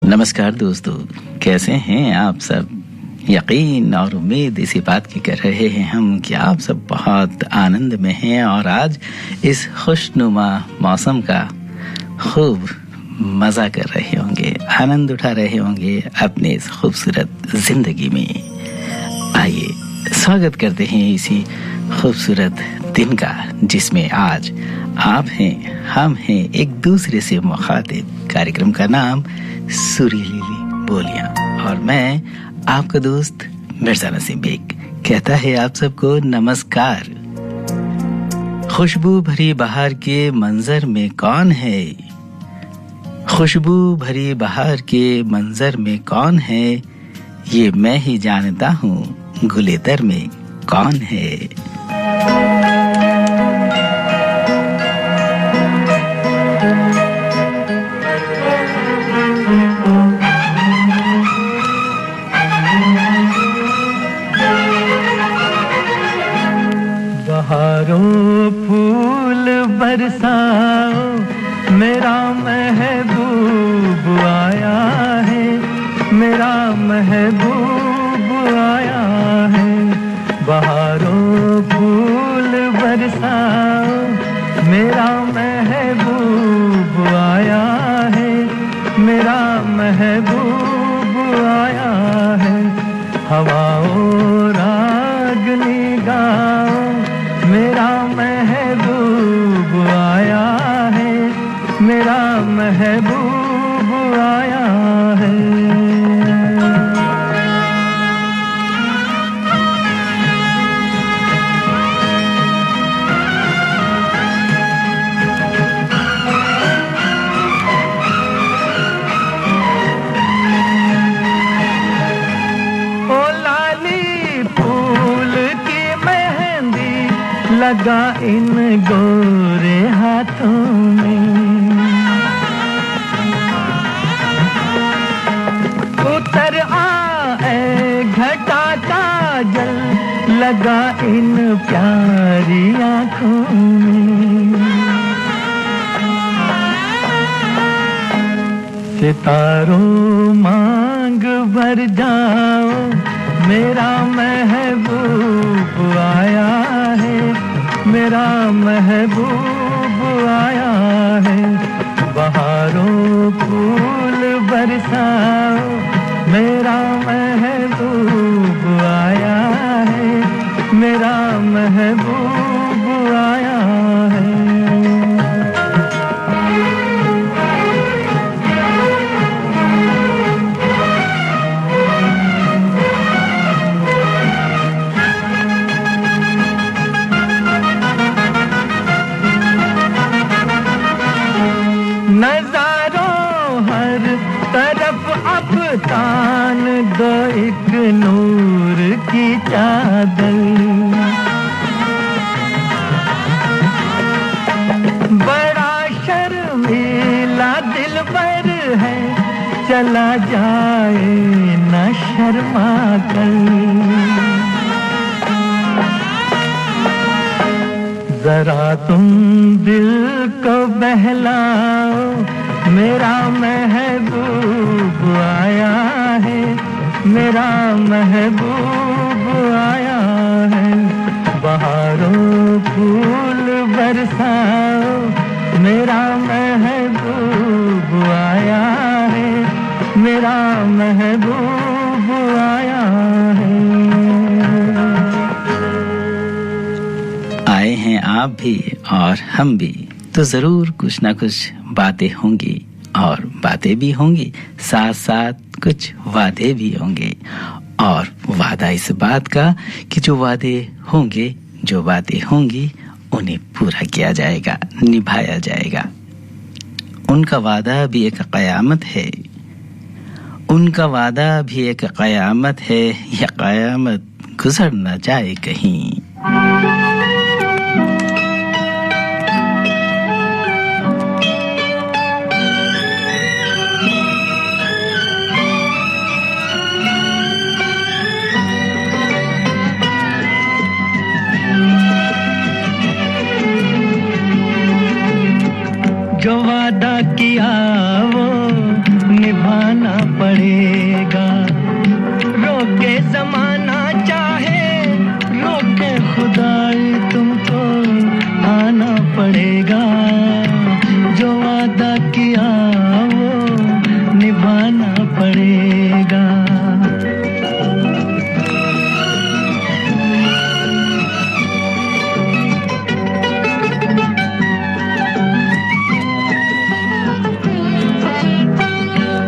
नमस्कार दोस्तों, कैसे हैं आप सब। यकीन और उम्मीद इसी बात की कर रहे हैं हम कि आप सब बहुत आनंद में हैं और आज इस खुशनुमा मौसम का खूब मज़ा कर रहे होंगे, आनंद उठा रहे होंगे अपने इस खूबसूरत ज़िंदगी में। आइए स्वागत करते हैं इसी खूबसूरत दिन का, जिसमें आज आप हैं, हम हैं, एक दूसरे से मुखातिब। कार्यक्रम का नाम सुरीली बोलियां और मैं आपका दोस्त मिर्जा नसीम बेग कहता है आप सबको नमस्कार। खुशबू भरी बहार के मंजर में कौन है, खुशबू भरी बहार के मंजर में कौन है, ये मैं ही जानता हूँ गुलेतर में कौन है। बहारों फूल बरसाओ, मेरा महबूब आया है, मेरा महबूब आया है। बहारों फूल बरसाओ, मेरा महबूब आया है, मेरा महबूब आया है। हवाओं रागनी गाओ, मेरा महबूब आया है, मेरा महबूब आया है। ओ लाली फूल की मेहंदी लगा इन गोरे हाथों में, उतर आए घटा काजल लगा इन प्यारी आँखों में। सितारों मांग भर जाओ, मेरा महबूब आया है, मेरा महबूब आया है। बहारों फूल बरसाओ, मेरा महबूब आया है, मेरा महबूब आया है। नजारों हर तरफ अफतान दो एक नूर की चादर, बड़ा शर्मीला दिलबर है, चला जाए न शर्मा कर। जरा तुम दिल को बहलाओ, मेरा महबूब आया है, मेरा महबूब आया है। बहारों फूल बरसाओ, मेरा महबूब आया है, मेरा महबूब आया है। आए हैं आप भी और हम भी, तो जरूर कुछ ना कुछ बातें होंगी और बातें भी होंगी, साथ साथ कुछ वादे भी होंगे। और वादा इस बात का कि जो वादे होंगे, जो बातें होंगी, उन्हें पूरा किया जाएगा, निभाया जाएगा। उनका वादा भी एक क़यामत है, उनका वादा भी एक क़यामत है, यह क़यामत गुजर न जाए कहीं। जो वादा किया वो निभाना पड़ेगा। रोके जमाना चाहे रोके खुदाई, तुमको आना पड़ेगा। जो वादा किया वो निभाना पड़ेगा।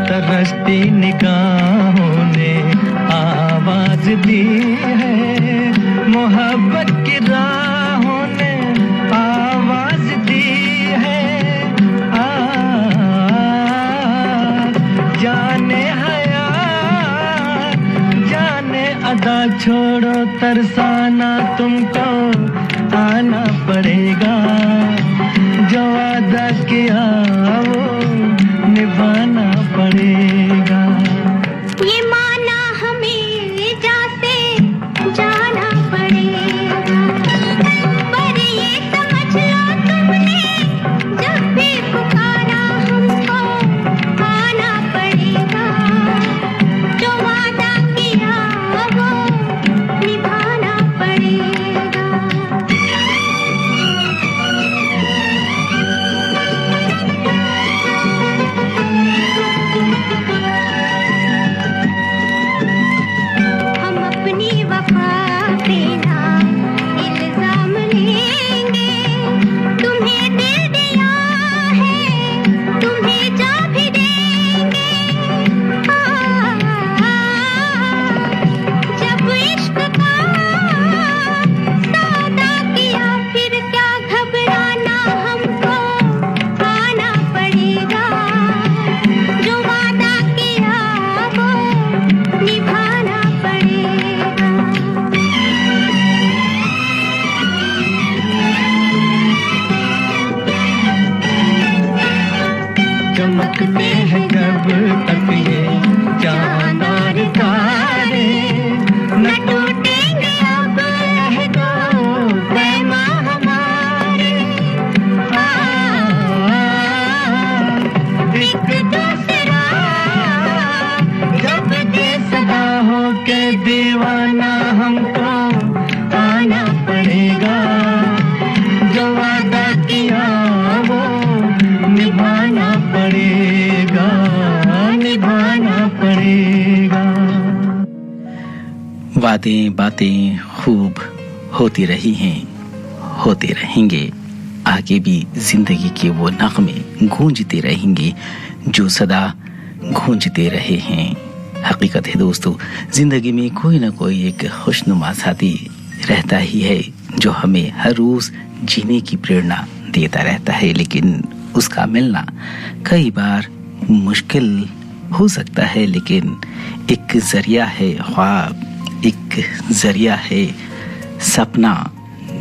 तरसती निगाहों ने आवाज दी है, मोहब्बत की राहों ने आवाज दी है। जाने हया जाने अदा, छोड़ो तरसाना, तुमको आना पड़ेगा। जो वादा किया वो निभाना पड़ेगा। ये माना हमें जासे जाना पड़ेगा, पर ये समझ लो तुमने जब भी पुकारा हमको आना पड़ेगा। जो वादा किया वो निभाना पड़ेगा। हम अपनी वफा पे ना इल्जाम लेंगे, तुम्हें दिल दिया है तुम्हें जा भी देंगे। जब इश्क का सौदा किया फिर क्या घबराना, हमको आना पड़ेगा। जो वादा किया वो निभाना पड़ेगा। चमकते हैं कब तक ये चांद और तारे, न टूटेंगे अब अहदो पैमा हमारे। एक दूसरा जब दे सदा हो के दीवाना, हमको आना पड़ेगा। जो वादा किया वो निभाना पड़ेगा, निभाना पड़ेगा। वादें बातें खूब होती रही हैं, होते रहेंगे। आगे भी जिंदगी के वो नगमे गूंजते रहेंगे जो सदा गूंजते रहे हैं। हकीकत है दोस्तों, जिंदगी में कोई ना कोई एक खुशनुमा साथी रहता ही है जो हमें हर रोज जीने की प्रेरणा देता रहता है, लेकिन उसका मिलना कई बार मुश्किल हो सकता है। लेकिन एक जरिया है ख्वाब, एक जरिया है सपना,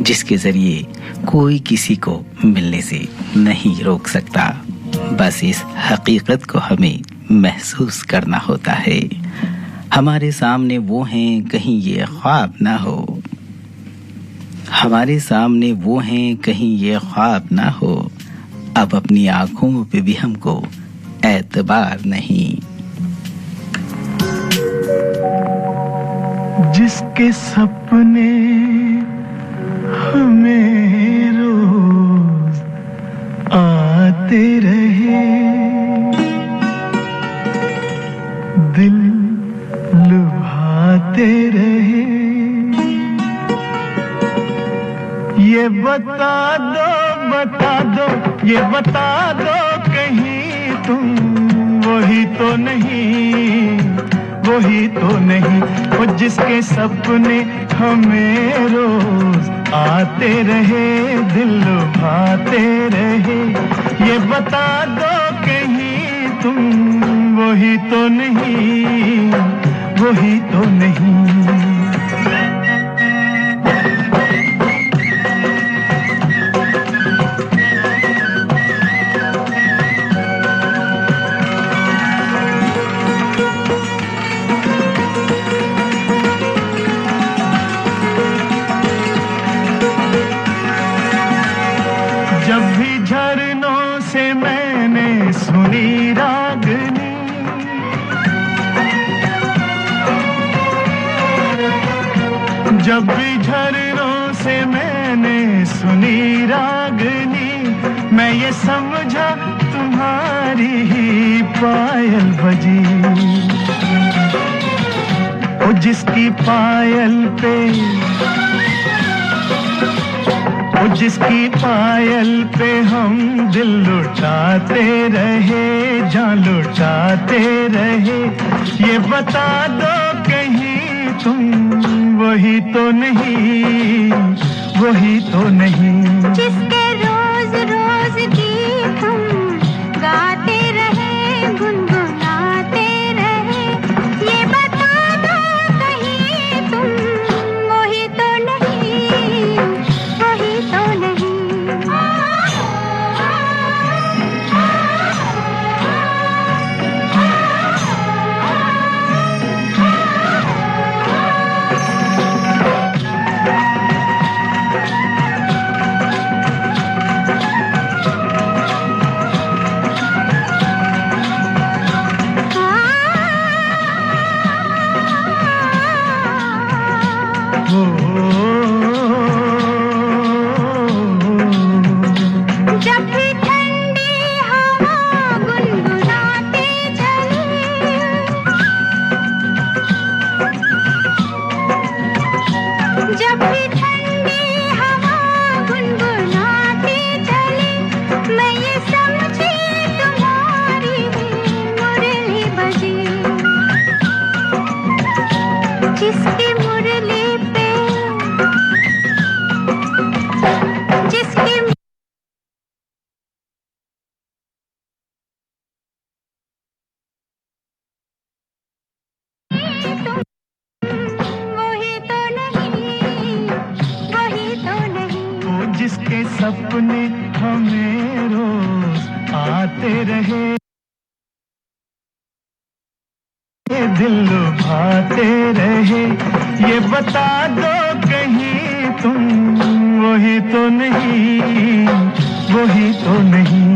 जिसके जरिए कोई किसी को मिलने से नहीं रोक सकता। बस इस हकीकत को हमें महसूस करना होता है। हमारे सामने वो हैं, कहीं ये ख्वाब ना हो। हमारे सामने वो हैं, कहीं ये ख्वाब ना हो। अब अपनी आंखों पे भी हमको एतबार नहीं। जिसके सपने हमें रोज आते रहे, दिल लुभाते रहे। ये बता दो, बता दो, ये बता दो कहीं तुम वही तो नहीं, वही तो नहीं। वो जिसके सपने हमें रोज आते रहे, दिल लुभाते रहे। ये बता दो कहीं तुम वही तो नहीं, वही तो नहीं। जब भी झरनों से मैंने सुनी रागनी, जब भी झरनों से मैंने सुनी रागनी, मैं ये समझा तुम्हारी ही पायल बजी। ओ जिसकी पायल पे, ओ जिसकी पायल पे हम दिल लुटाते रहे, जान लुटाते रहे, ये बता दो कहीं तुम वही तो नहीं, वही तो नहीं। जिसके रोज रोज गीत हम गाते रहे, गुनगुनाते रहे, ये बता दो कहीं तुम वही तो नहीं, वही तो नहीं। जब भी ठंडी हवा गुनगुनाते चले, जब भी ठंडी हवा गुनगुनाते चले, मैं ये समझी तुम्हारी मुरली बजी। जिसकी मुरली पे, जिसकी वही तो नहीं, वही तो नहीं। ओ जिसके सपने हमें रोज आते रहे, दिल लुभाते रहे, ये बता दो कहीं तुम वही तो नहीं, वही तो नहीं।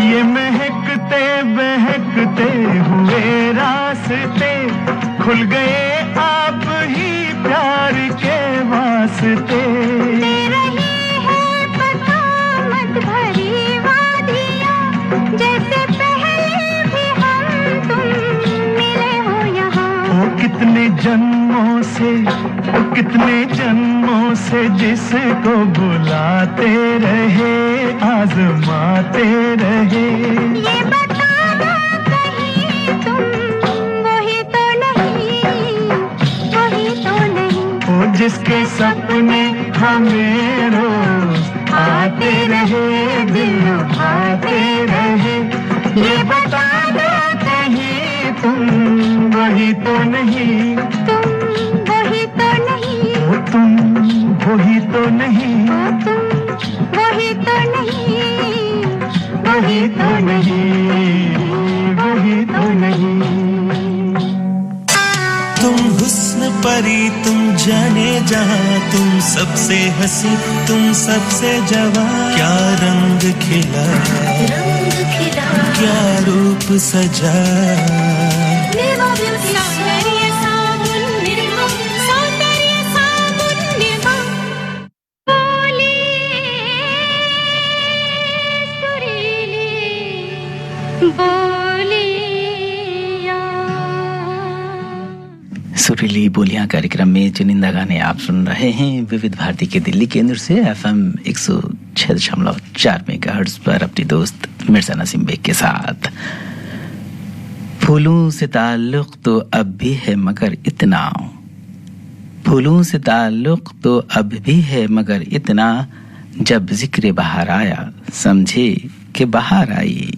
ये महकते बहकते हुए रास्ते खुल गए आप ही प्यार के वास्ते। दे रही है पता मत भरी वादियाँ, जैसे पहले भी हम तुम मिले हो यहाँ। ओ कितने जन्मों से, ओ कितने जन्मों से जिसको बुलाते रहे, आजमाते रहे, ये बता दो कहीं तुम वही तो नहीं, वही तो नहीं। ओ जिसके सपने हमें रोज आते रहे, दिल लुभाते रहे, ये बता दो कहीं तुम वही तो नहीं, तुम वही तो नहीं, ओ तुम वही तो नहीं, तुम वही तो नहीं, वही तो नहीं, वही तो नहीं। तुम हुस्न परी, तुम जाने जहां, तुम सबसे हंसी, तुम सबसे जवां। क्या रंग खिला, रंग खिला, क्या रूप सजा, सौंदर्य साबुन निर्मम, सौंदर्य साबुन निर्मम। बोली सुरीली बोलियां। सुरीली बोलियां कार्यक्रम में चुनिंदा गाने आप सुन रहे हैं विविध भारती के दिल्ली केंद्र से FM 106.4 मेगाहर्ट्ज पर अपनी दोस्त मिर्जा नसीम बेग के साथ। फूलों से ताल्लुक तो अब भी है मगर इतना, फूलों से ताल्लुक तो अब भी है मगर इतना, जब जिक्र बहार आया समझे कि बहार आई।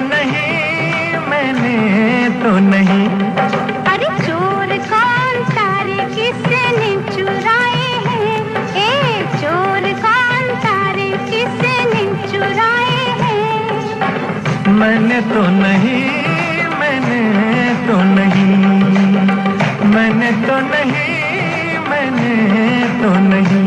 नहीं, मैंने तो नहीं। अरे चोर कौन तारे किसने चुराए हैं? ए चोर कौन तारे किसने चुराए हैं? मैंने तो नहीं, मैंने तो नहीं, मैंने तो नहीं, मैंने तो नहीं।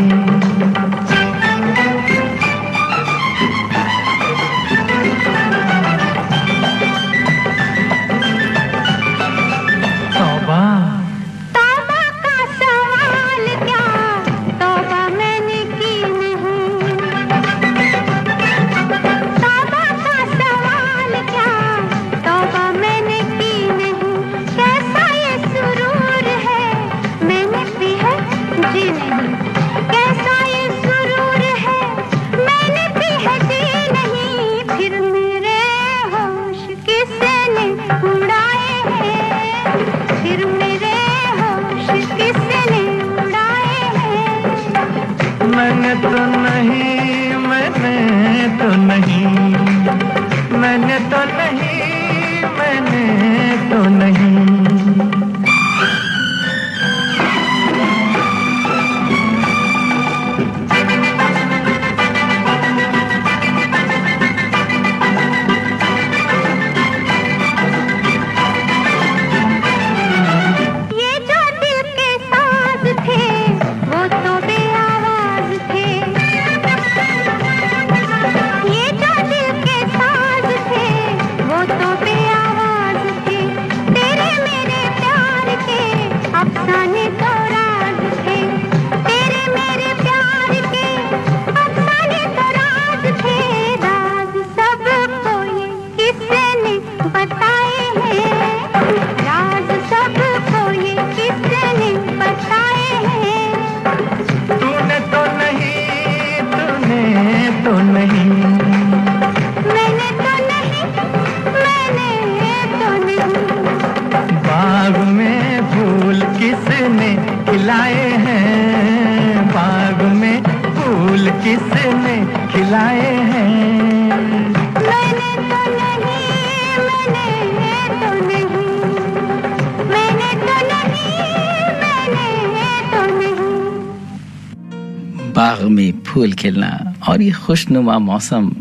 बाग में फूल खिलना और ये खुशनुमा मौसम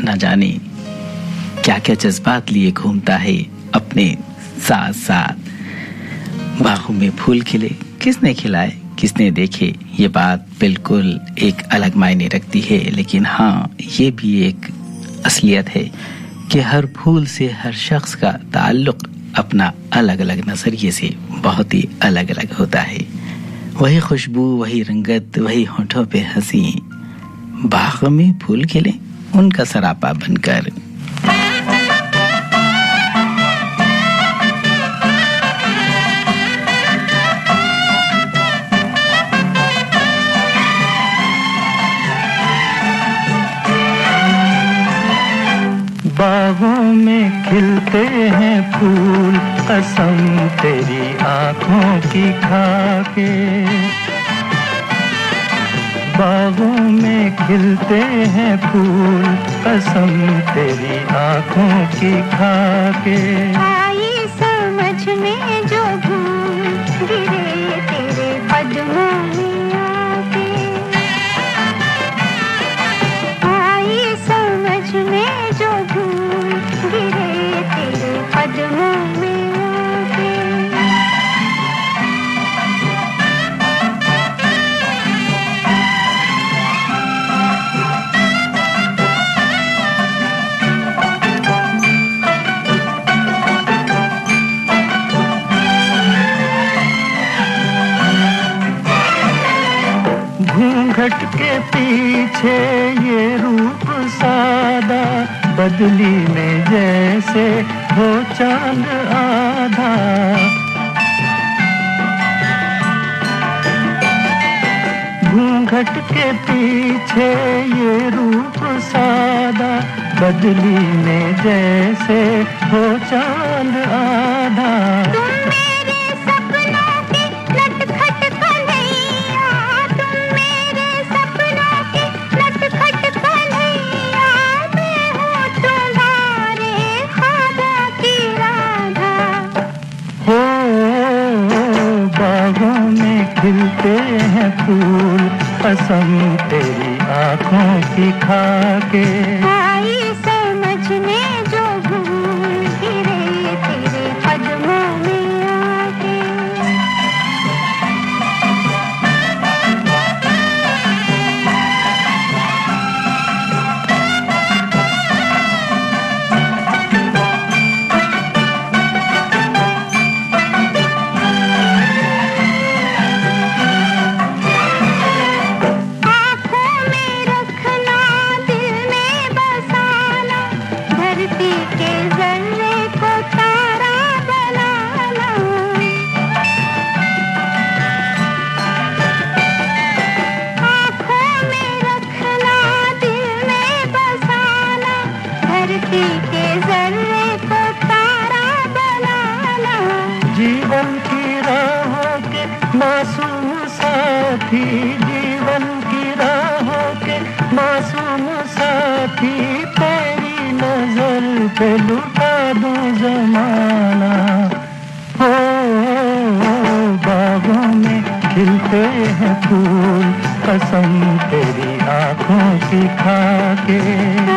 न जाने क्या क्या जज्बात लिए घूमता है अपने साथ साथ। बागों में फूल खिले, किसने खिलाए किसने देखे, ये बात बिल्कुल एक अलग मायने रखती है। लेकिन हाँ, ये भी एक असलियत है कि हर फूल से हर शख्स का ताल्लुक अपना अलग अलग नजरिए से बहुत ही अलग अलग होता है। वही खुशबू, वही रंगत, वही होठों पे हंसी, बाग में फूल खिले उनका सरापा बनकर। बागों में खिलते हैं फूल, कसम तेरी आँखों की खाके। बागों में खिलते हैं फूल, कसम तेरी आँखों की खाके। आई समझ में जो भूल गिरे तेरे कदमों में आके। आई समझ में जो भूल गिरे तेरे कदमों में आके। घूंघट के पीछे ये रूप सादा, बदली में जैसे हो चांद आधा। घूंघट के पीछे ये रूप सादा, बदली में जैसे हो चांद आधा। कसम तेरी आँखों की खाके। आई समझने जो भूल गिरे तेरे कदमों में आके। जीवन की राहों के मासूम साथी, जीवन की राहों के मासूम साथी, तेरी नजर पे लुटा दूं जमाना। हो बागों में खिलते हैं फूल, कसम तेरी आँखों की खाके।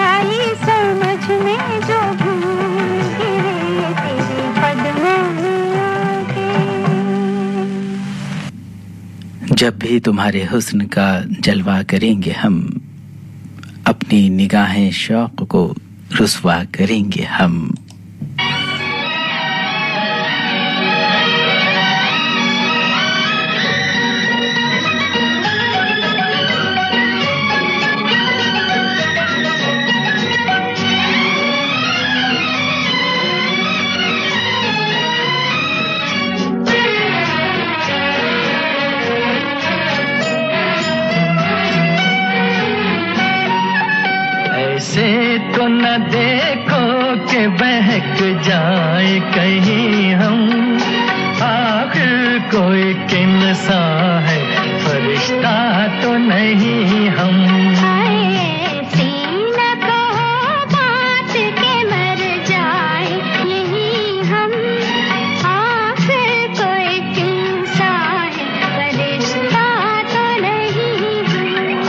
आई समझ में जो भूल गिरे तेरे कदमों में आके। जब भी तुम्हारे हुस्न का जलवा करेंगे हम, अपनी निगाहें शौक को रुस्वा करेंगे हम। ऐसे तो न देखो कि बहक जाए कहीं हम, आखिर कोई किनसा है, फरिश्ता तो नहीं हम। ऐसी न कहो बात के मर जाए यही हम, आखिर कोई किनसा है, फरिश्ता तो नहीं हम।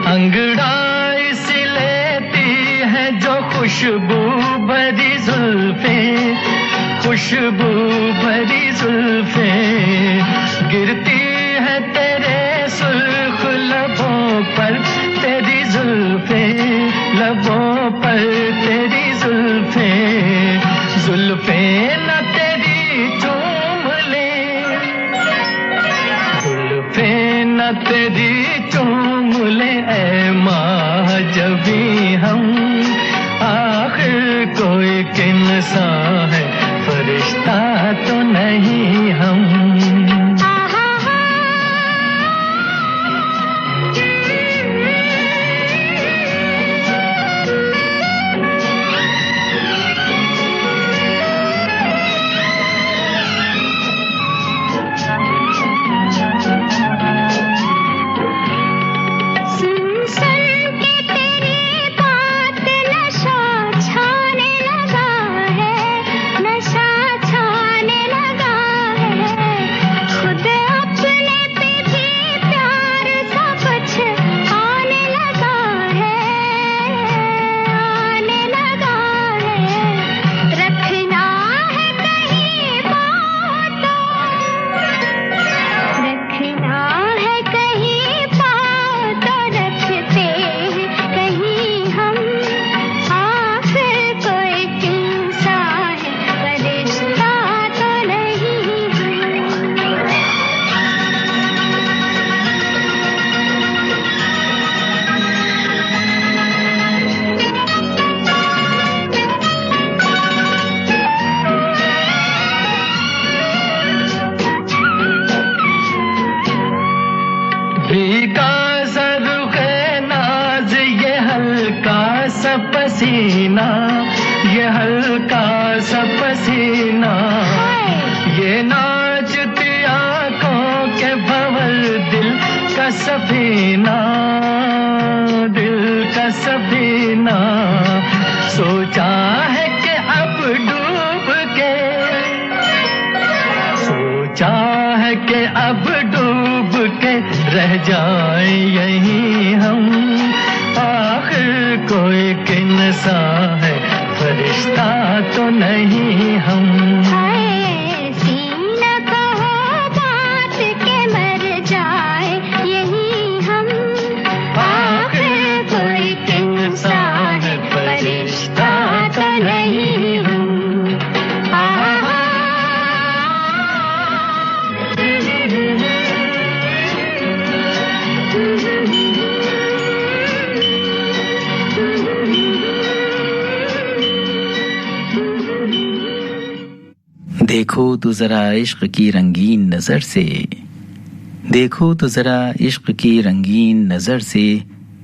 अंगड़ाई सी लेती है जो खुशबू भरी जुल्फे, खुशबू भरी जुल्फे, गिरती है तेरे सुर्ख लबों पर तेरी जुल्फे, लबों पर तेरी जुल्फे, जुल्फे न तेरी चूम ले, जुल्फे न तेरी चूम ले ऐ माह जबी हम, आखिर कोई किनसा है, फरिश्ता तो नहीं हम। भीगा सरुखे नाज ये हल्का सा पसीना, ये हल्का सा पसीना, ये नाचती आंखों के सफीना, दिल का सफीना, सोचा है कि अब डूब के, सोचा है कि अब डूब के रह जाए यहीं हम, आखिर कोई किनसा है, फरिश्ता तो नहीं हम। देखो तो जरा इश्क की रंगीन नजर से, देखो तो जरा इश्क की रंगीन नजर से,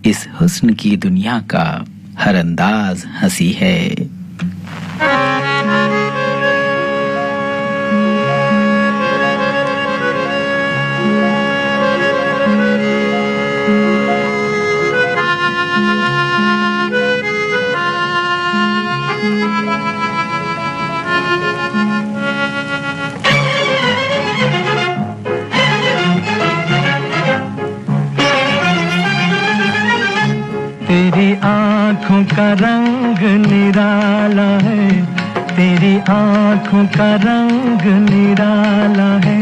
इस हुस्न की दुनिया का हर अंदाज हंसी है। तेरी आँखों का रंग निराला है, तेरी आँखों का रंग निराला है,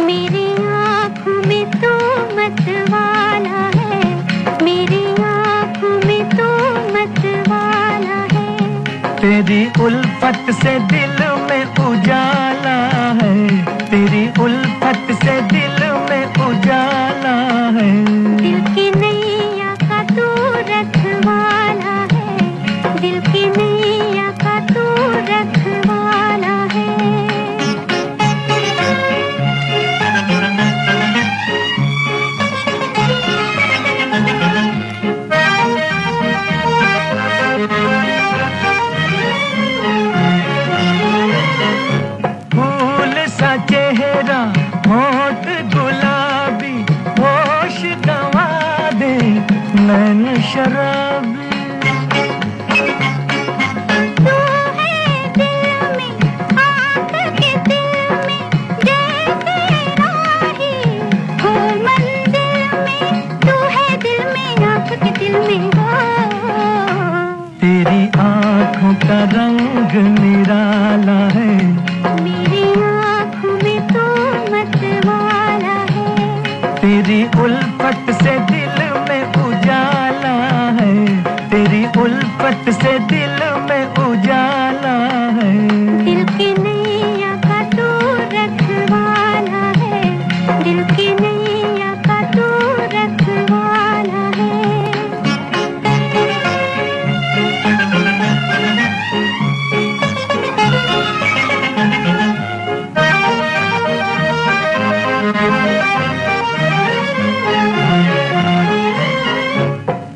मेरी आँखों में तो मतवाला है, मेरी आँखों में तो मतवाला है, तेरी उल्फत से दिल में उजाला है, तेरी उल्फत से दिल में उजाला है, दिल की नैया का तू रखवाला है, दिल की नैया का तू रखवाला है। फूल सा चेहरा, होठ गुलाबी, होश गंवा दे नैन शराबी, तू है दिल में, आँख के दिल में, जैसे राही हो मंदिर में, तू है दिल में, आँख के दिल में हो। तेरी आँखों का रंग निराला है, मेरी आँखों में तो मतवाला है, तेरी उल्फत से दिल में उजाला है, तेरी उल्फत से दिल में उजाला है, दिल की नैया का तू रखवाला है, दिल की नैया का तू रखवाला है।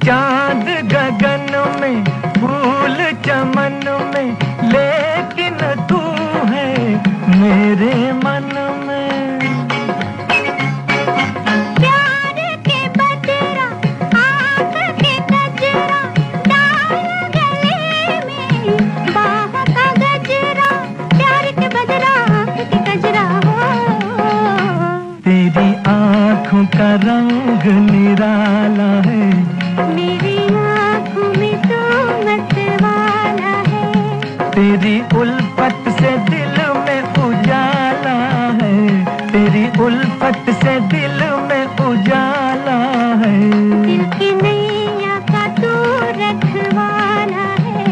चांद गगन में, फूल चमन में, लेकिन तू है मेरे मन में, प्यार के बदरा, आँख के गजरा, डाल गले में, बाहों का गजरा, प्यार के बदरा, आँख के गजरा हो। तेरी आँखों का रंग निराला है, मेरी आँखों में तो मतवाला है, तेरी उल्फत से दिल में उजाला है, तेरी उल्फत से दिल में उजाला है, दिल की नैया का तू रखवाला है,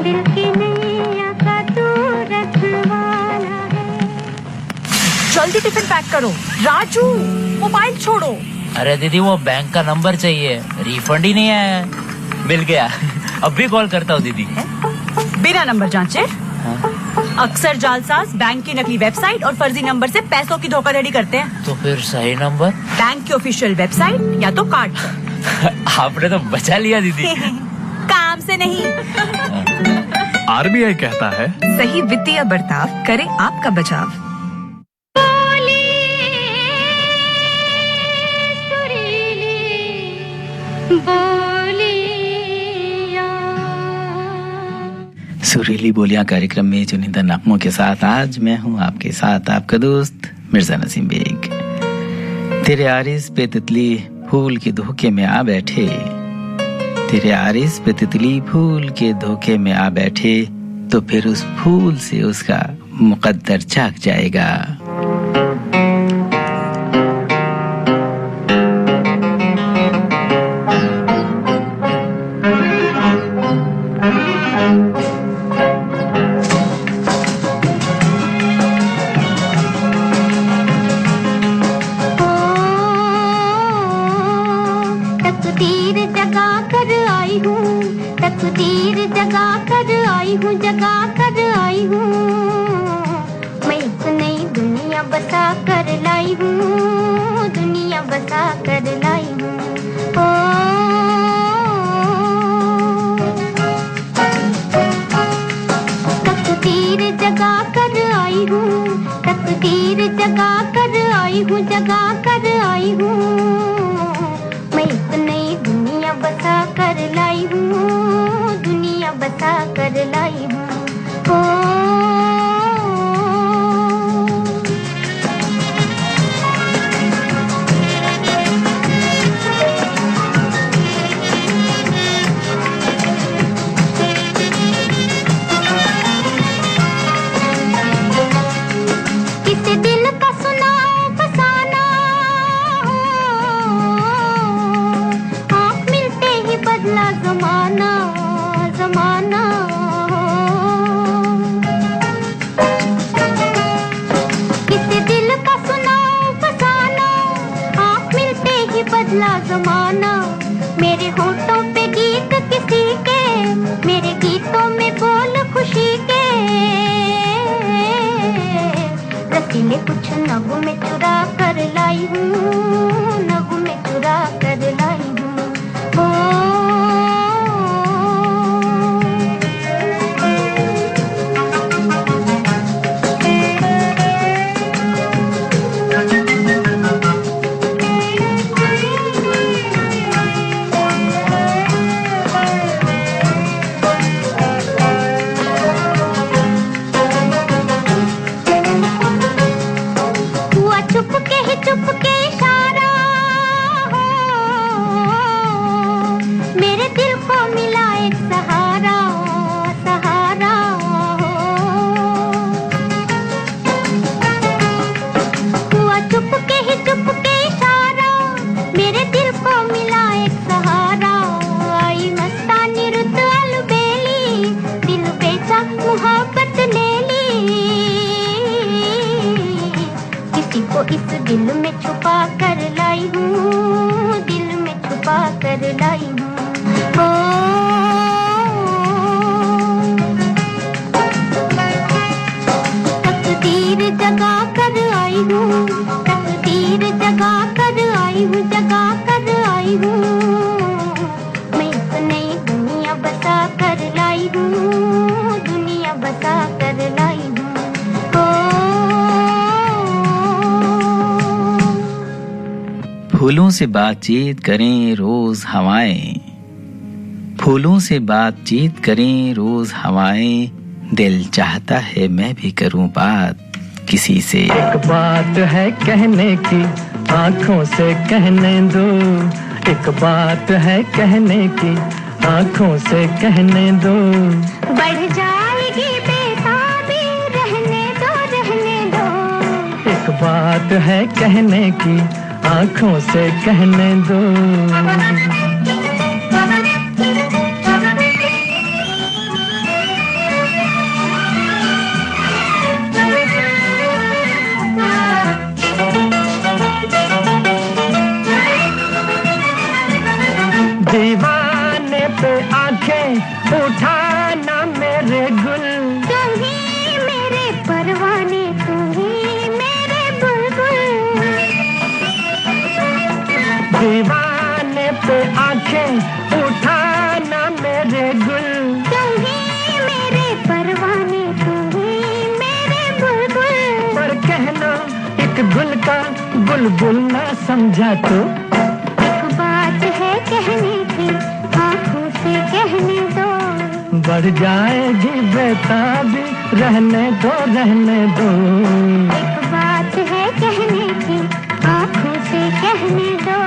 दिल की नैया का तू रखवाला है। जल्दी टिफिन पैक करो। राजू, मोबाइल छोड़ो। अरे दीदी वो बैंक का नंबर चाहिए, रिफंड ही नहीं आया है। मिल गया। अब भी कॉल करता हूँ दीदी। बिना नंबर जांचे अक्सर जालसाज बैंक की नकली वेबसाइट और फर्जी नंबर से पैसों की धोखाधड़ी करते हैं। तो फिर सही नंबर? बैंक की ऑफिशियल वेबसाइट या तो कार्ड पर। आपने तो बचा लिया दीदी। काम से नहीं। आरबीआई कहता है, सही वित्तीय बर्ताव करे आपका बचाव। सुरीली सुरीली बोलियां कार्यक्रम में चुनिंदा नगमों के साथ आज मैं हूं आपके साथ आपका दोस्त मिर्जा नसीम बेग। तेरे आरिस पे तितली फूल के धोखे में आ बैठे, तेरे आरिस पे तितली फूल के धोखे में आ बैठे, तो फिर उस फूल से उसका मुकद्दर जाग जाएगा। तकदीर जगा कर आई हूँ, जगा कर आई हूँ, मैं एक नई दुनिया बसा कर लाई हूँ, दुनिया बसा कर लाई हूँ। तकदीर जगा कर आई हूँ, तकदीर जगा कर आई हूँ, जगा कर आई हूँ, मैं एक नई दुनिया बसा कर लाई हूँ, दुनिया बसा कर लाई हूँ। किसी दिल का सुनाओ फसाना, आँख मिलते ही बदला जमाना, जमाना। किसी दिल का सुनाओ फसाना, आँख मिलते ही बदला जमाना। मेरे होठों पे गीत किसी के, मेरे गीतों में बोल खुशी के, रसीले कुछ नगों में चुरा कर लाई हूँ, नगों में चुरा कर लाई हूँ। चुपके इशारा हो, मेरे दिल को मिला एक सहारा, सहारा हो। हुआ चुपके ही चुपके इशारा, मेरे दिल को मिला एक सहारा। आई मस्तानी रुत अलबेली, दिल बेचा मुहब्बत ले ली, किसी को इस दिल में छुपा कर लाई हूँ, दिल में छुपा कर लाई हूँ। तकदीर जगा कर आई हूँ, तकदीर जगा कर आई हूँ, जगा कर आई हूँ, मैं एक नई दुनिया बसा कर लाई हूँ, दुनिया बसा कर लाई हूँ। फूलों से बातचीत करें रोज हवाएं, फूलों से बातचीत करें रोज हवाएं, दिल चाहता है मैं भी करूं बात किसी से। एक बात है कहने की, आँखों से कहने दो, एक बात है कहने की, आँखों से कहने दो। बढ़ जाएगी बेताबी, रहने दो, रहने दो। एक बात है कहने की, आँखों से कहने दो। दीवाने पे आंखें उठाना मेरे गुल, तुम ही मेरे परवाने, तुम ही मेरे बुलबुल। दीवाने पे आंखें उठाना मेरे गुल, तुम ही मेरे परवाने, तुम ही मेरे बुलबुल। पर कहना एक गुल का बुलबुल ना समझा तो। एक बात है कहने बढ़ जाएगी बेताबी, रहने दो रहने दो। एक बात है कहने की, आँखों से कहने दो।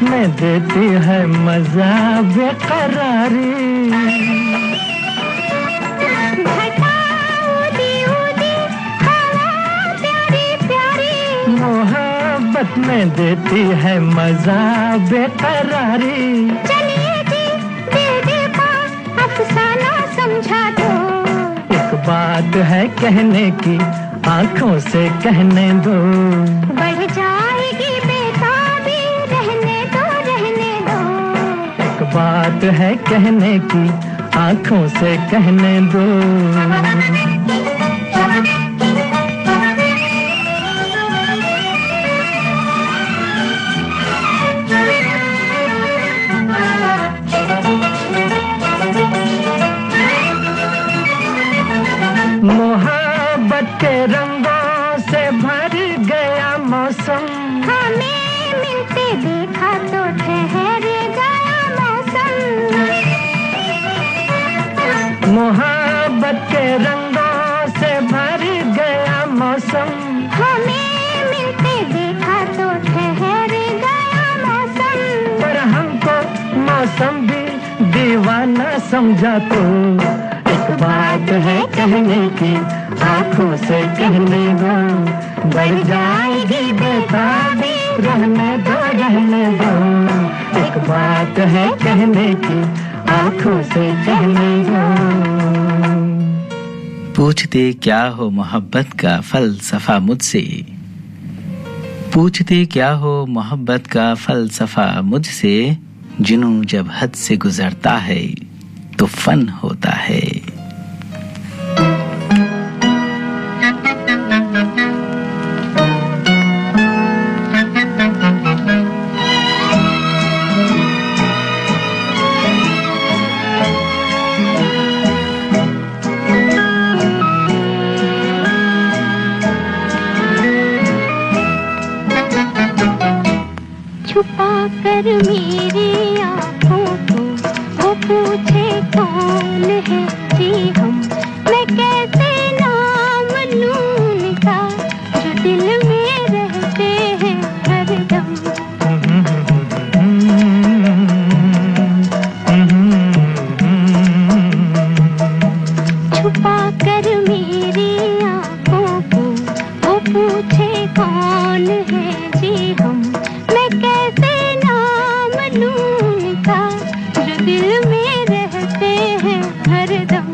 में देती है मजा बेकरारी, मोहब्बत में देती है मजा बेकरारी। चलिए जी दिल का अफसाना समझा दो। एक बात है कहने की, आँखों से कहने दो। बढ़ जाएगी बेताबी, रहने दो रहने दो। एक बात है कहने की, आँखों से कहने दो। मोहब्बत के रंगों से भर गया मौसम, हमें मिलते देखा तो ठहर गया मौसम। मोहब्बत के रंगों से भर गया मौसम, हमें मिलते देखा तो ठहर गया मौसम। पर हमको मौसम भी दीवाना समझा तो। एक बात है कहने की, आँखों से कहने दो। बढ़ जाएगी बेताबी, रहने दो रहने दो। एक बात है कहने की, आँखों से कहने दो। पूछते क्या हो मोहब्बत का फलसफा मुझसे, पूछते क्या हो मोहब्बत का फलसफा मुझसे। जुनूं जब हद से गुजरता है तो फन होता है। छुपा कर मेरी आँखों को वो पूछे कौन है जी हम। मैं कैसे नाम लूं उनका, जो दिल में रहते हैं हरदम। छुपा कर मेरी आँखों को वो पूछे कौन है जी हम। मैं कैसे नाम लूं उनका, जो दिल में रहते हैं हरदम।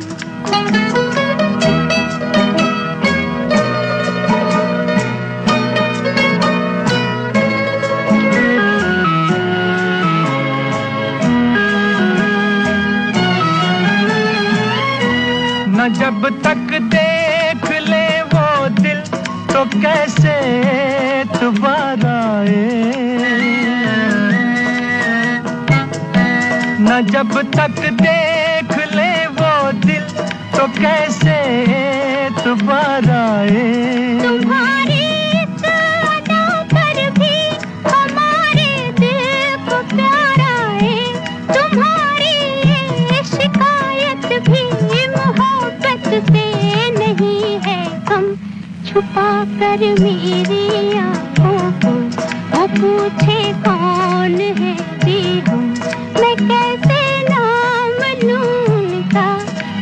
न जब तक देख ले वो दिल तो कैसे दोबारा आए। न जब तक देख ले वो दिल तो कैसे दोबारा आए। तुम्हारी इस अदा पर भी हमारे दिल को प्यार आए। तुम्हारी ये शिकायत भी मोहब्बत से नहीं है कम। छुपा कर मेरी आँखों को वो पूछे कौन है जी हम। मैं कैसे नाम लूं उनका,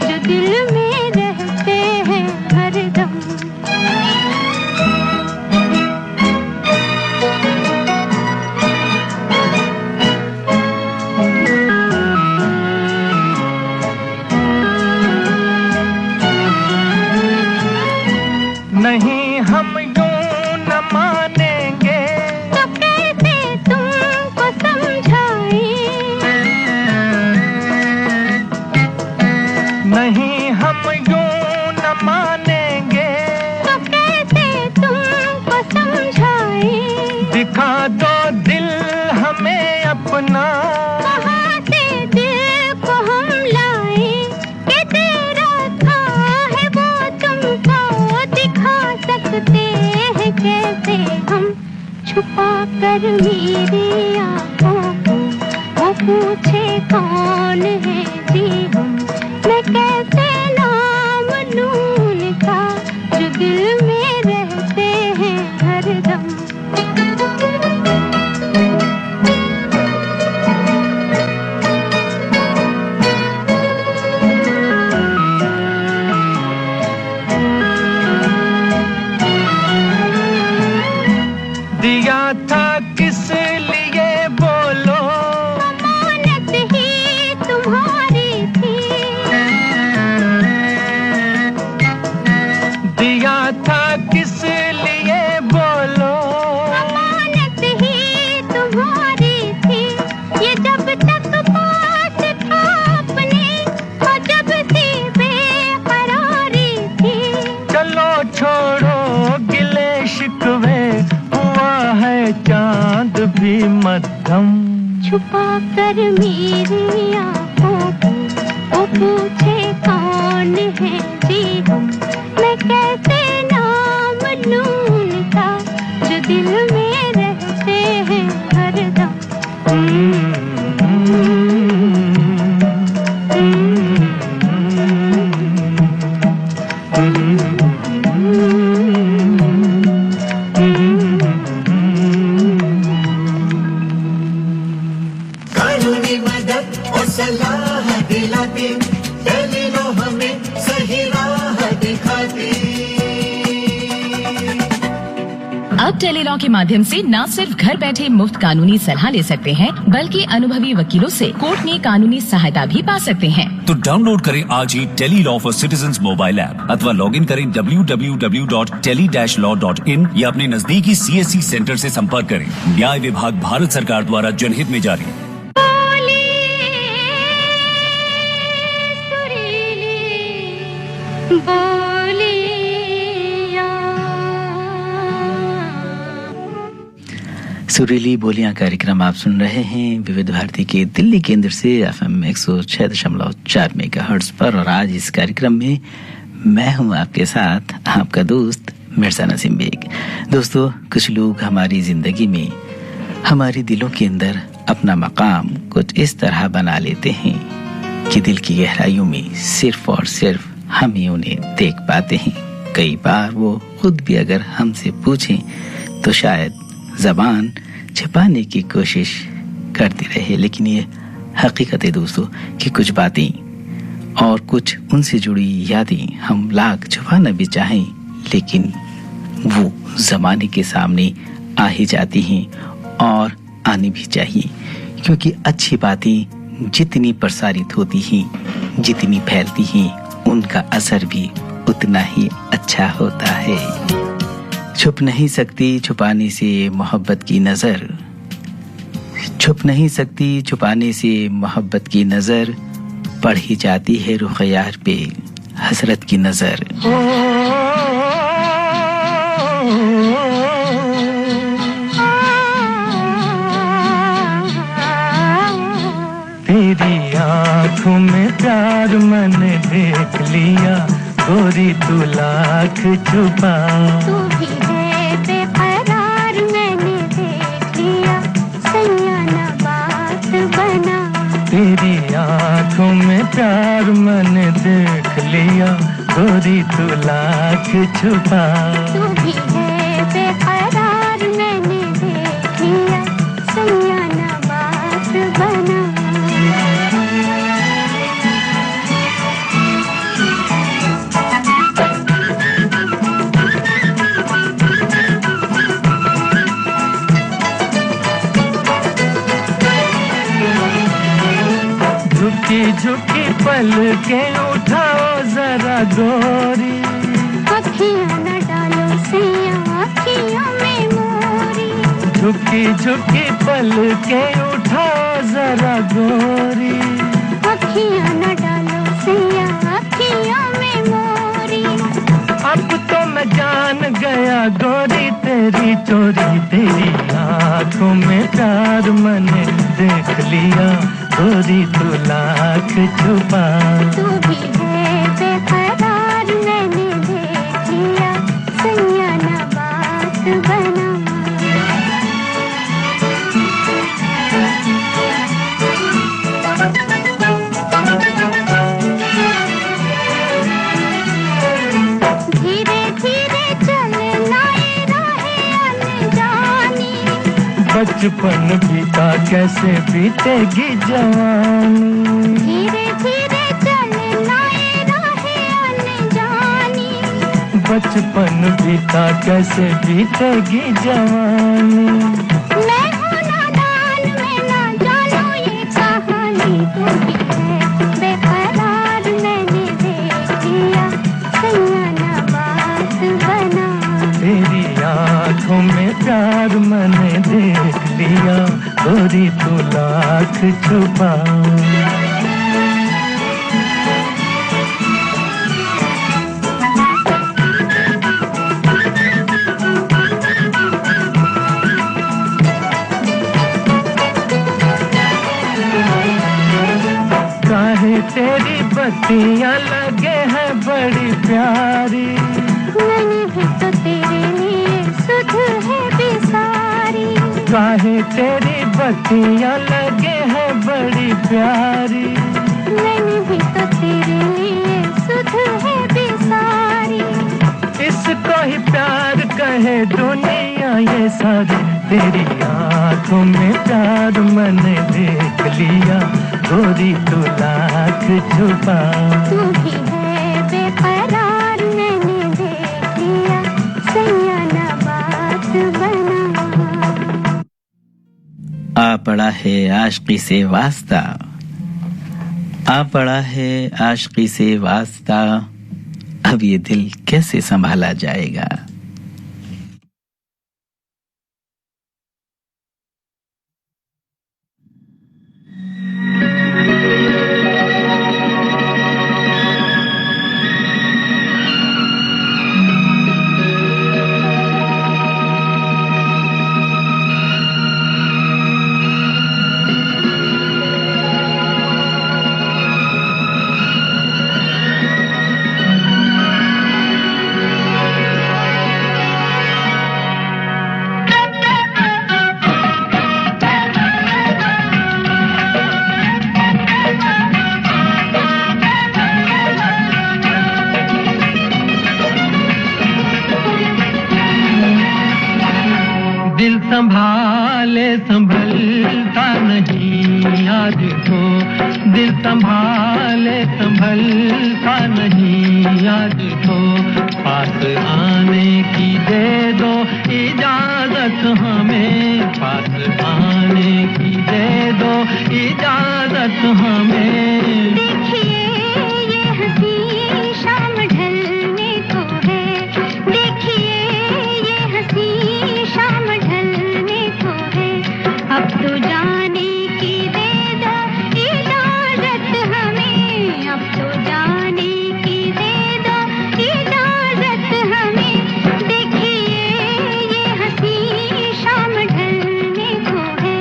जो दिल में रहते हैं हरदम। नहीं हम यूं न मानेंगे तो कैसे तुमको समझा दिल हमें अपना कहाँ से दिल को हम लाए कि तेरा था है वो तुमको दिखा सकते हैं कैसे हम छुपा कर मेरी आँखों को वो पूछे कौन है जी हम मैं कैसे नाम लूं उनका जो दिल में रहते हैं हरदम दिया था किस लिए बोलो अमानत ही तुम्हारी थी दिया था किस लिए बोलो अमानत ही तुम्हारी थी ये जब तक पास था अपने और जब से बेकरारी थी चलो छोड़ो गिले शिकवे हुआ है चांद भी मध्यम छुपा कर मेरी आँखों को वो पूछे कौन है जी हम मैं कैसे नाम लूं उनका जो दिल में रहते हैं हरदम कानूनी मदद और सलाह दिलाती टेलीलॉ हमें सही राह दिखाती। अब टेलीलॉ के माध्यम से न सिर्फ घर बैठे मुफ्त कानूनी सलाह ले सकते हैं बल्कि अनुभवी वकीलों से कोर्ट में कानूनी सहायता भी पा सकते हैं। तो डाउनलोड करें आज ही TeleLaw for citizens mobile app अथवा लॉग इन करें www.tele-law.in या अपने नजदीकी CSC सेंटर से संपर्क करें। न्याय विभाग भारत सरकार द्वारा जनहित में जारी। सुरीली बोलियां कार्यक्रम आप सुन रहे हैं विविध भारती के दिल्ली केंद्र से FM 106.4 मेगाहर्ट्ज पर और आज इस कार्यक्रम में मैं हूं आपके साथ आपका दोस्त मिर्जा नसीम बेग। दोस्तों, कुछ लोग हमारी जिंदगी में हमारे दिलों के अंदर अपना मकाम कुछ इस तरह बना लेते हैं कि दिल की गहराइयों में सिर्फ और सिर्फ हम ही उन्हें देख पाते हैं। कई बार वो खुद भी अगर हमसे पूछें तो शायद ज़बान छिपाने की कोशिश करती रहे, लेकिन ये हकीकत है दोस्तों कि कुछ बातें और कुछ उनसे जुड़ी यादें हम लाख छुपाना भी चाहें लेकिन वो ज़माने के सामने आ ही जाती हैं और आनी भी चाहिए, क्योंकि अच्छी बातें जितनी प्रसारित होती हैं जितनी फैलती हैं उनका असर भी उतना ही अच्छा होता है। छुप नहीं सकती छुपाने से मोहब्बत की नजर, छुप नहीं सकती छुपाने से मोहब्बत की नजर, पड़ ही जाती है रुख यार पे हसरत की नजर। तेरी आँखों में प्यार मैंने देख लिया, गोरी तू लाख छुपा। तू भी है बेकरार मैंने देख लिया, सैया ना बात बना। तेरी आँखों में प्यार मैंने देख लिया, गोरी तू लाख छुपा। तू भी है बेकरार मैंने देख लिया, सैया ना बात बना। झुकी झुकी पल के उठाओ जरा गोरी, अखियाँ न डालो सैया अखियों में मोरी। झुकी झुकी पल के उठाओ जरा गोरी, अखियाँ न डालो सैया अखियों में मोरी। अब तो मैं जान गया गोरी तेरी चोरी, तेरी आंखों में प्यार मैंने देख लिया, गोरी तू लाख छुपा। तू भी है बेकरार मैंने देख लिया, सैया ना बात बना। बचपन बीता कैसे बीतेगी जवानी, धीरे धीरे चलना ये राहें अनजानी। बचपन बीता कैसे बीतेगी जवानी। मैं हूँ नादान मैं ना जानू ये कहानी, तू भी है बेकरार मैंने देख लिया, सैया ना बात बना। तेरी आंखों में प्यार मैंने देख लिया, गोरी तू लाख छुपा। काहे तेरी बत्तियां लगे हैं बड़ी प्यारी, मैंने भी तो तेरे लिए सुध है बेसारी। काहे तेरी बत्तियां लगे हैं बड़ी प्यारी, मैंने भी तो तेरे लिए सुध है बेसारी। इसको ही प्यार कहे दुनिया ये सारी, तेरी आंखों में प्यार मैंने देख लिया, गोरी तू लाख छुपा। तू भी है बेकरार मैंने देख लिया, सैया ना बात बना। आ पड़ा है आशिकी से वास्ता, आ पड़ा है आशिकी से वास्ता, अब ये दिल कैसे संभाला जाएगा। संभाले संभलता नहीं आज तो, दिल संभाले संभलता नहीं आज तो, पास आने की दे दो इजाजत हमें, पास आने की दे दो इजाजत हमें। देखिए ये हंसी शाम ढलने को है, देखिए ये हंसी शाम ढलने को है, अब तो जाने की दे दो इजाजत हमें, अब तो जाने की दे दो इजाजत हमें। देखिए ये हंसी शाम ढलने को है।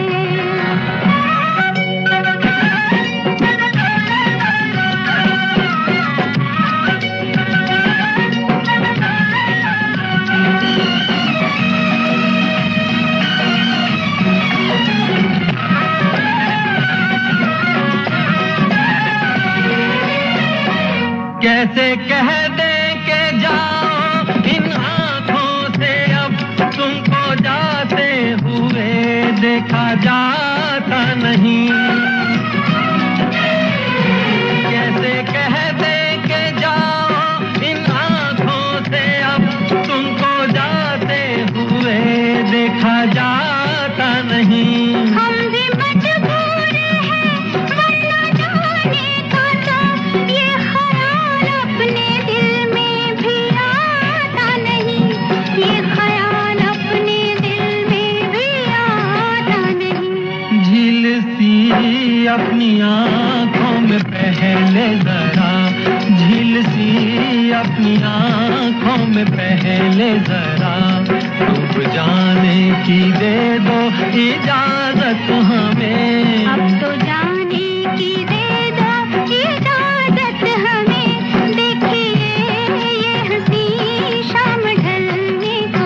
कैसे कह दें कि जाओ इन आँखों से, अब तुमको जाते हुए देखा जाता नहीं। कैसे कह दें कि जाओ इन आँखों से, अब तुमको जाते हुए देखा जाता नहीं। हम भी मजबूर हैं वरना जाने का तो ये ख्याल अपने दिल में भी आता नहीं, ये ख्याल अपने दिल में भी आता नहीं। झील सी अपनी आँखों में पहले जरा, झील सी अपनी आँखों में पहले जरा डूब जाने की दे दो इजाजत हमें। अब तो जाने की दे दो इजाजत हमें। देखिए ये हंसी शाम ढलने को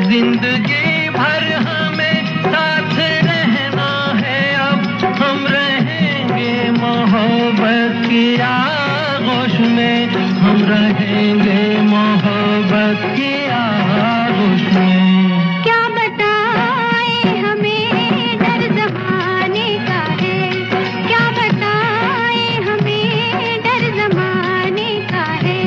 जिंदगी भर हमें साथ रहना है। अब हम रहेंगे मोहब्बत की आगोश में। हम रहेंगे मोहब्बत की आगोश में। क्या बताए हमें डर जमाने का है। क्या बताए हमें डर जमाने का है।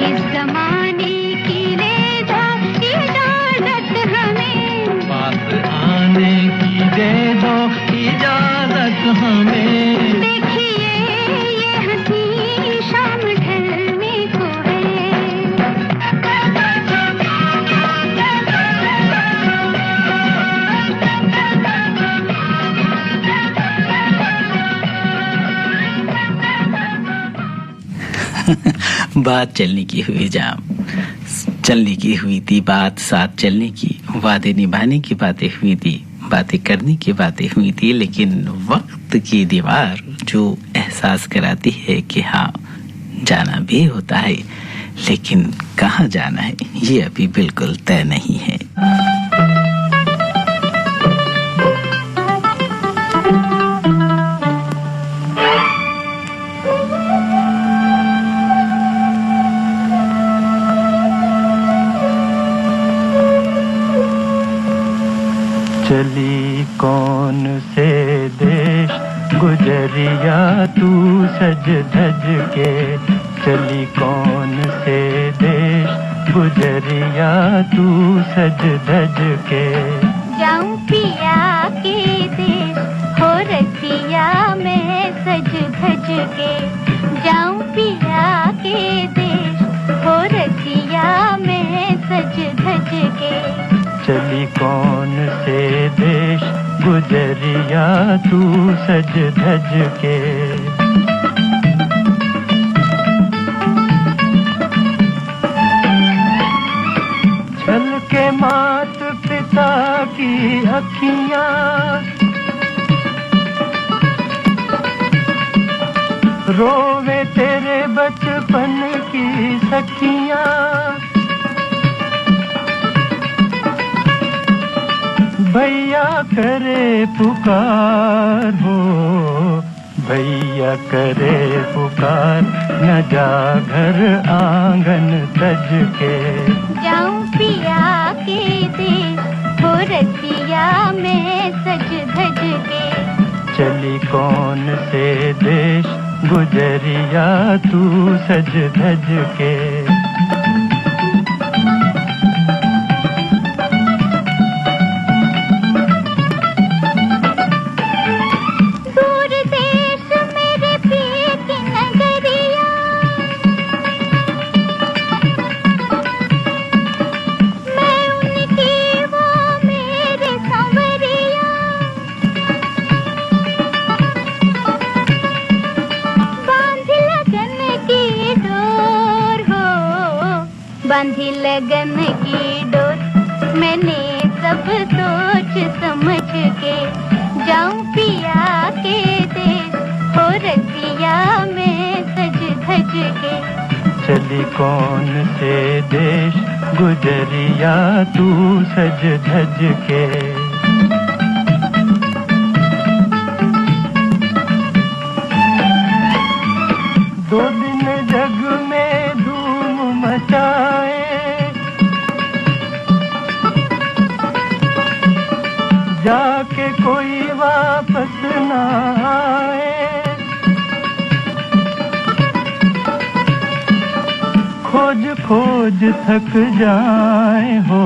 इस जमाने की दे दो इजाजत हमें। पास आने की दे दो इजाजत हमें। देखिए ये हंसी शाम ढलने को बात चलने की हुई जाम, चलने की हुई थी बात, साथ चलने की, वादे निभाने की बातें हुई थी, बातें करने की बातें हुई थी। लेकिन वक्त की दीवार जो एहसास कराती है कि हाँ जाना भी होता है, लेकिन कहाँ जाना है ये अभी बिल्कुल तय नहीं है। चली कौन से देश गुजरिया तू सज धज के। चली कौन से देश गुजरिया तू सज धज के। जाऊं पिया के देश हो रसिया मैं सज धज के। जाऊं पिया के देश हो रसिया मैं सज धज के। चली कौन से देश गुजरिया तू सज धज के। छल के मात पिता की अखियां, रोवे तेरे बचपन की सखियां। भैया करे पुकार हो, भैया करे पुकार, न जा घर आंगन तज के। जाऊं पिया के देश हो रसिया मैं सज धज के। चली कौन से देश गुजरिया तू सज धज के। बांधी लगन की डोर मैंने सब सोच समझ के। जाऊं पिया के देश हो रसिया मैं सज धज के। चली कौन से देश गुजरिया तू सज धज के। दो दिन जग में धूम मच वापस ना आए। खोज खोज थक जाए हो,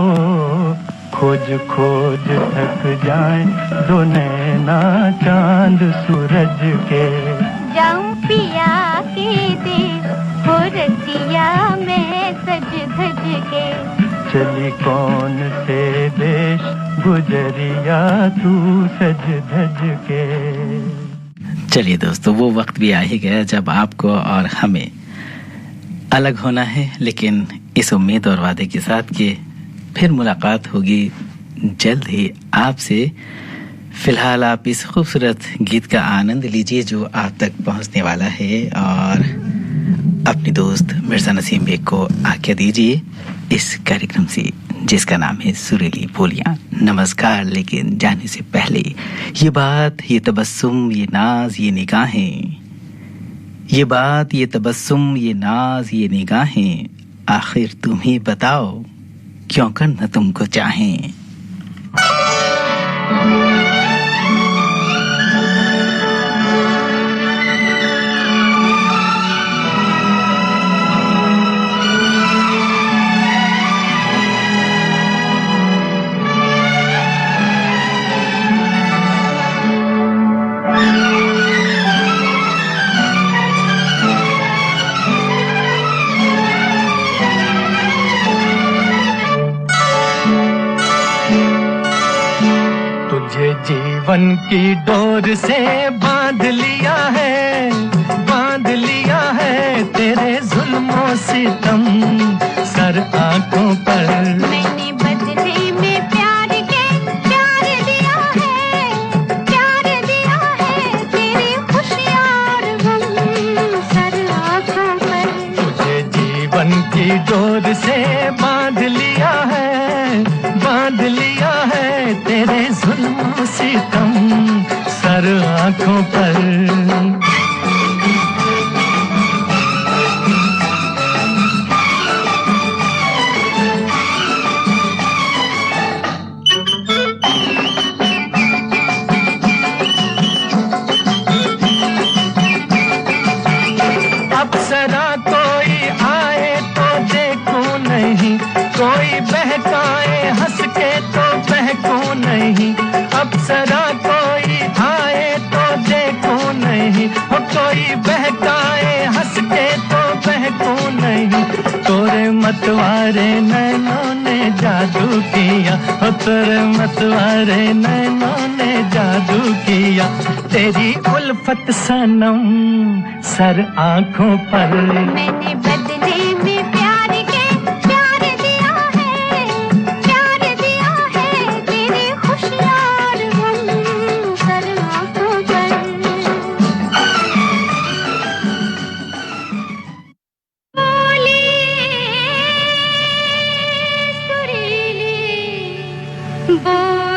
खोज खोज थक जाए दो नैना चांद सूरज के। जाऊं पिया के देश हो रसिया मैं सज धज के। चली कौन से देश गुजरिया तू सज धज के। चलिए दोस्तों, वो वक्त भी आ ही गया जब आपको और हमें अलग होना है, लेकिन इस उम्मीद और वादे के साथ कि फिर मुलाकात होगी जल्द ही आपसे। फिलहाल आप इस खूबसूरत गीत का आनंद लीजिए जो आप तक पहुंचने वाला है, और अपनी दोस्त मिर्ज़ा नसीम बेग को आज्ञा दीजिए इस कार्यक्रम से जिसका नाम है सुरीली बोलियां। नमस्कार। लेकिन जाने से पहले ये बात, ये तबस्सुम, ये नाज, ये निगाहें, ये बात, ये तबस्सुम, ये नाज, ये निगाहें, आखिर तुम ही बताओ क्यों कर न तुमको चाहें। जीवन की डोर से बांध लिया है तेरे जुल्मों सितम सर आंखों पर। मैंने बदले में प्यार के प्यार दिया है तेरी खुशियाँ और गम सर आंखों पर। तुझे जीवन की डोर से बांध लिया है तेरे जुल्म सितम सर आंखों पर। अप्सरा कोई आए तो देखूं नहीं, कोई बहकाए हंस के तो बहकूं नहीं। अप्सरा कोई आए तो देखूं नहीं, हो कोई बहकाए हंस के तो बहकूं नहीं। तोरे मतवारे नैनों ने जादू किया, हो तोरे मतवारे नैनों ने जादू किया। तेरी उल्फत सनम सर आंखों पर। मैंने बदले में प्यार के प्यार दिया है तेरी खुशियाँ और गम सर आंखों पर। बोली सुरीली बोली